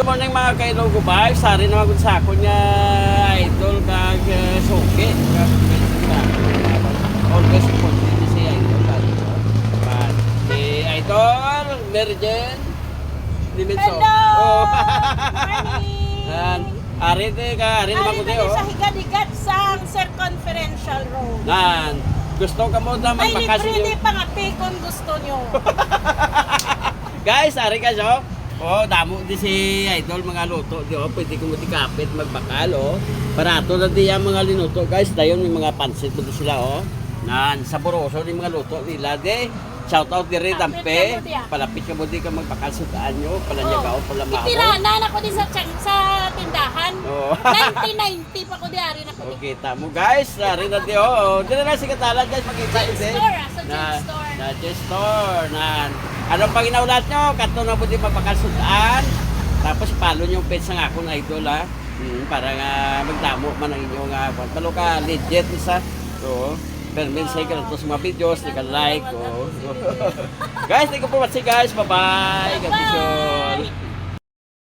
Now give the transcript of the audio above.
morning mga kailogo ba? Sari naman kung sa ako niya idol kag suki. Always support din si idol. Si idol, Merjen. Hello! Oh. Morning! Ari naman ko Ari sa higad-higad sa circumferential road. Nan, gusto ka mo na May magbakasyon libre di pangapi kung gusto nyo. Guys, ari ka so. Oh, damo di si idol mga luto di oh, pwede ko mo kapit magbakal oh. Barato na di ang mga linuto guys, dayon may mga pansit mo sila oh. Nan, saboroso di mga luto nila di. Shout out diri Dampe. Palapit ka mo di ka magbakal sa daan nyo, palanyagaw, palamao. Itiranan ako din sa tindahan. Oh. 1990 pa ko di ari na ko di. Okay, tamo guys, ari na di oh. Dili na si Katalan guys makita Gin din. store, sa gin store. Na gin store. Nan. Anong panginaulat nyo? Kato na po di mapakalsudaan. Tapos follow nyo page ng ako na idol ha. Para nga magdamo man ang inyong palo ka legit isa. So, permin say ka na to sa mga videos, like. Oh. Guys, thank you for watching guys. Bye-bye. God bless you.